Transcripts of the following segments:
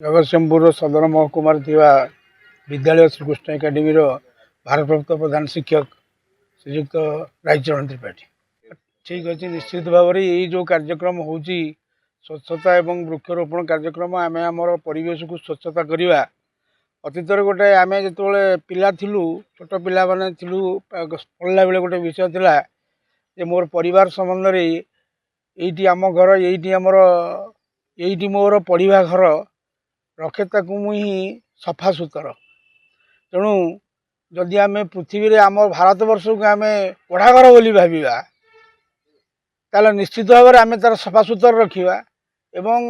जगतसिंहपुर सदर महकुमार विद्यालय श्रीकृष्ण एकाडेमी भारप्राप्त प्रधान शिक्षक श्रीयुक्त रायचरण त्रिपाठी। ठीक अच्छे निश्चित भाव में यही जो कार्यक्रम हो स्वच्छता एवं वृक्षरोपण कार्यक्रम आम आमर परिवेश को स्वच्छता करवा अतीत गोटे आम जो पिला थिलु छोट पिला माने थिलु पढ़ला बेले गोटे विषय थिला जे मोर परिवार संबंध में यही आम घर यही आमर यही मोर पढ़ा घर रखे ताकू मुही सफा सुतर। तेणु जदि आम पृथ्वी आम भारत वर्ष को आम पढ़ाघर बोली भाविबा ताले निश्चित भाव में आम तार सफा सुतर रखा एवं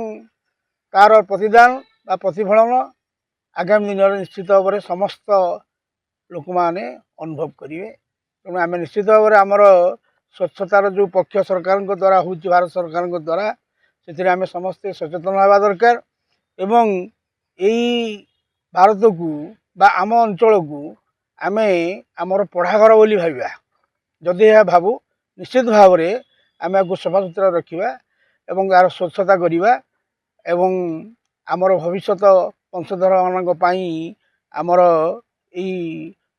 तार प्रतिदान बा प्रतिफलन आगामी दिन में निश्चित भाव में समस्त लोक मैंने अनुभव करेंगे। तेणु आम निश्चित भाव में आमर स्वच्छतार जो पक्ष सरकार द्वारा हो भारत सरकार द्वारा से आम समस्ते सचेतन हवा दरकार एवं यही भारत को बा आम अंचल को आम आमर पढ़ाघर बोली भाविबा जदि यह भावु निश्चित भाव में आम आपको सफा सुतरा रखा एवं यार स्वच्छता करवा एवं आमर भविष्यत वंशधर मानी आमर यही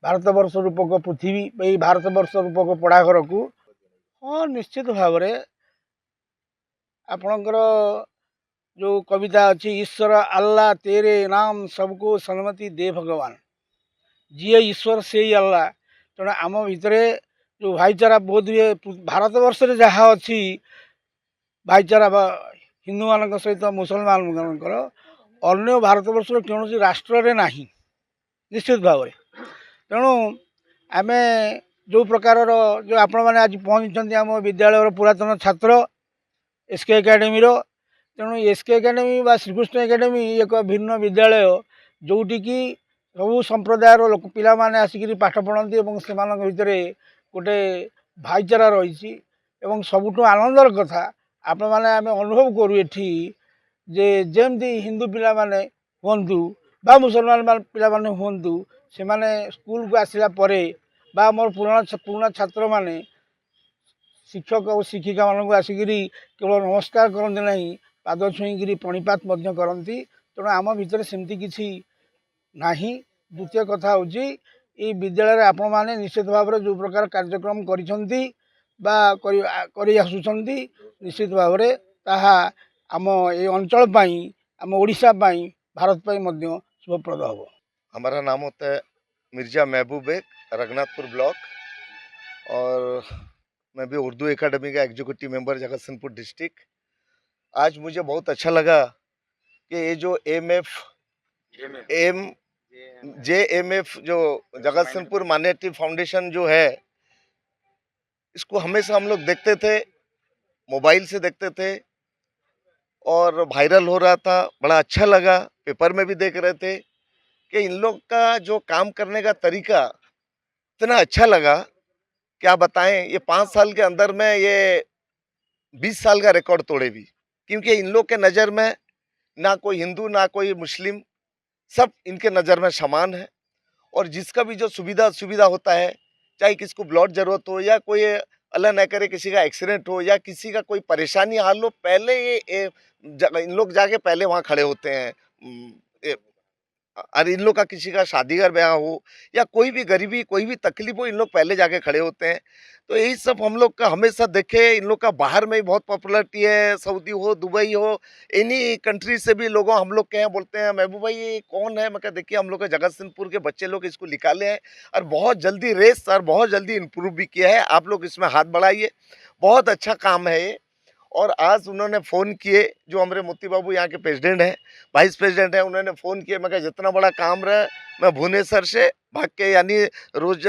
भारत वर्ष रूपक पृथ्वी यही भारत वर्ष रूपक पढ़ाघर को हाँ निश्चित भाव में आपणकर जो कविता अच्छी ईश्वर अल्लाह तेरे नाम सबको सन्मति दे भगवान जी ईश्वर से ही अल्लाह। तेणु आम भितर जो भाईचारा बोध हुए भारत वर्ष में जहाँ अच्छी भाईचारा हिंदू मान सहित मुसलमान मानकर अन्य भारत वर्ष कौन राष्ट्र रे नाही निश्चित भाव में। तेणु आम जो प्रकार जो आपण मैंने आज पहुँची आम विद्यालय पुरातन छात्र एसके एकाडेमी तेणु एसके एकाडेमी बा श्रीकृष्ण एकाडेमी एक भिन्न विद्यालय जोटि की सबू संप्रदायर लोक पिला माने आसिक पाठ पढ़ती और से भितर गोटे भाईचारा रही सबुठ आनंदर कथा आपण मैंने आम अनुभव करूँ एठी जे जमती हिंदू पिला माने हुंतु बा मुसलमान पिला माने हुंतु से माने स्कूल को आसला परे बा मोर पुराना छात्र माने शिक्षक और शिक्षिका मानक आसिक केवल नमस्कार करते नहीं पाद छुईकरी प्रणिपात करती। तेणु आम भितर सेमती किसी नाही। द्वितीय कथा हूँ ये विद्यालय आपण मैंने निश्चित भाव में जो प्रकार कार्यक्रम कर निश्चित भाव में ताहा आम ये अंचल आम ओडिशा भारत शुभप्रद हम। हमारा नाम होता है मिर्जा महबूब बेग, रघुनाथपुर ब्लॉक, और मैं भी उर्दू एकेडमी का एग्जीक्यूटिव मेंबर जगतसिंहपुर डिस्ट्रिक्ट। आज मुझे बहुत अच्छा लगा कि ये जो JMF जो जगतसिंहपुर माइनॉरिटी फाउंडेशन जो है, इसको हमेशा हम लोग देखते थे, मोबाइल से देखते थे और वायरल हो रहा था। बड़ा अच्छा लगा, पेपर में भी देख रहे थे कि इन लोग का जो काम करने का तरीका इतना अच्छा लगा, क्या बताएं। ये 5 साल के अंदर में ये 20 साल का रिकॉर्ड तोड़े भी, क्योंकि इन लोग के नज़र में ना कोई हिंदू ना कोई मुस्लिम, सब इनके नज़र में समान है। और जिसका भी जो सुविधा होता है, चाहे किसको ब्लड जरूरत हो या कोई अल्लाह न करे किसी का एक्सीडेंट हो या किसी का कोई परेशानी हाल हो, पहले इन लोग जाके पहले वहाँ खड़े होते हैं। और इन लोग का किसी का शादी का ब्याह हो या कोई भी गरीबी कोई भी तकलीफ हो, इन लोग पहले जाके खड़े होते हैं। तो यही सब हम लोग का हमेशा देखे। इन लोग का बाहर में भी बहुत पॉपुलरिटी है, सऊदी हो, दुबई हो, एनी कंट्री से भी लोगों हम लोग के यहाँ बोलते हैं महबूब भाई ये कौन है। मैं कहा देखिए हम लोग के जगतसिंहपुर के बच्चे लोग इसको निकाले हैं और बहुत जल्दी रेस और बहुत जल्दी इम्प्रूव भी किया है। आप लोग इसमें हाथ बढ़ाइए, बहुत अच्छा काम है ये। और आज उन्होंने फ़ोन किए, जो हमारे मोती बाबू यहाँ के प्रेसिडेंट हैं, वाइस प्रेसिडेंट हैं, उन्होंने फ़ोन किए। मैं कहा जितना बड़ा काम रहा, मैं भुवनेश्वर से भाग के यानी रोज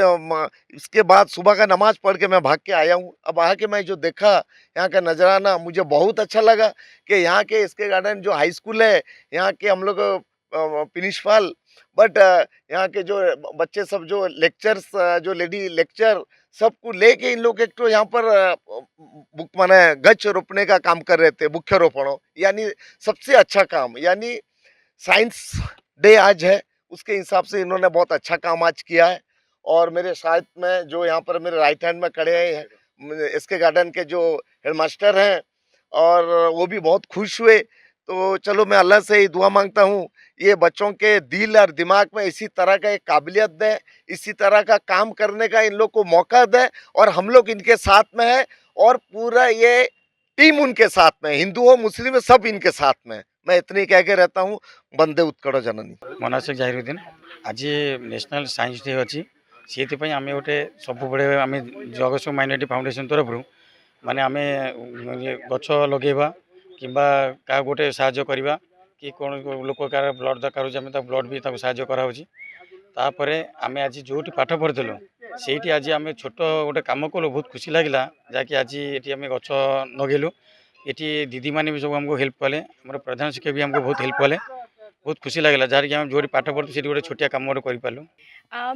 इसके बाद सुबह का नमाज पढ़ के मैं भाग के आया हूँ। अब आके मैं जो देखा यहाँ का नजराना, मुझे बहुत अच्छा लगा कि यहाँ के इसके गार्डन जो हाई स्कूल है, यहाँ के हम लोग प्रिंसिपल, बट यहाँ के जो बच्चे सब जो लेक्चर्स, जो लेडी लेक्चर सबको लेके इन लोग एक तो यहाँ पर माने गच रोपने का काम कर रहे थे, वृक्षारोपण, यानी सबसे अच्छा काम। यानी साइंस डे आज है, उसके हिसाब से इन्होंने बहुत अच्छा काम आज किया है। और मेरे साथ में जो यहाँ पर मेरे राइट हैंड में खड़े हैं इसके गार्डन के जो हेडमास्टर हैं, और वो भी बहुत खुश हुए। तो चलो मैं अल्लाह से ही दुआ मांगता हूँ, ये बच्चों के दिल और दिमाग में इसी तरह का एक काबिलियत दे, इसी तरह का काम करने का इन लोग को मौका दे, और हम लोग इनके साथ में है, और पूरा ये टीम उनके साथ में, हिंदू हो मुस्लिम हो सब इनके साथ में है। मैं इतनी कह के रहता हूँ। बंदे उत्कड़ जननी। मनाशेख जाहिरुद्दीन आज नेशनल साइंस डे अच्छी से आम गोटे सब आम जगतसिंह माइनॉरिटी फाउंडेशन तरफ माने आम गछ लगेवा कि गोटे साहाय्य करवा कि कौन लोक कार ब्लड दरकार हो ब्लड भी साहाय्य करापर आम आज जो पाठ पढ़िलु से आज आम छोट गोटे कम कलु बहुत खुशी लगे जहाँकि आज ये आम गछ लगेलु ये दीदी मैंने भी सब आमको हेल्प कले आम प्रधान शिक्षक भी आमको बहुत हेल्प कले बहुत खुशी लगे जहाँ कि जो पाठ पढ़ु से गोटे छोटिया कम कर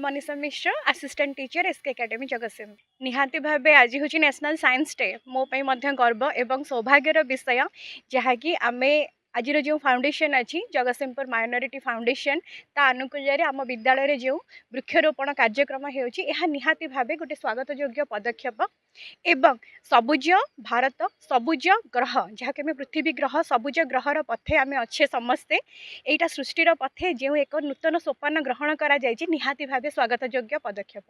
Manisha Mishra assistant teacher SK academy Jagatsingh निहाती भावे आज हूँ नेशनल साइंस डे मो गर्व एवं सौभाग्यर विषय जहाँकि आमे आज जो फाउंडेशन अच्छी जगतसिंहपुर माइनॉरिटी फाउंडेशन ता अनुकूल्य आम विद्यालय जो वृक्षरोपण कार्यक्रम हो निहाती भावे गोटे स्वागत योग्य पदक्षेप एवं सबुज भारत सबुज ग्रह जहाँकि आम पृथ्वी ग्रह सबुज ग्रहर पथे आम अच्छे समस्ते यहाँ सृष्टिर पथे जो एक नूतन सोपान ग्रहण करा निहाती भावे स्वागत योग्य पदक्षेप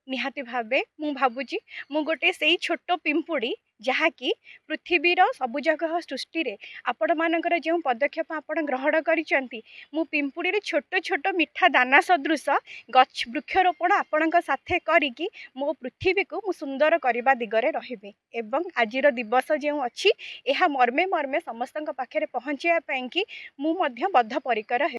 निहाती भावे मु भावुची मु गोटे से छोट पिंपुड़ी जहाँकि पृथ्वीर सबुज ग्रह सृष्टि रे आपण मानकर जो पदक्षेप आपण ग्रहण करिसेंती मु पिंपुड़ी रे छोट छोट मिठा दाना सदृश गछ वृक्षरोपण आपण साथे करिकी मो पृथ्वी को मु सुंदर करने दिगरे रहिबे एवं आजिर दिवस जो अच्छी यह मर्मे मर्मे समस्त पाखे पहुँचापी मु बद्धपरिकर है।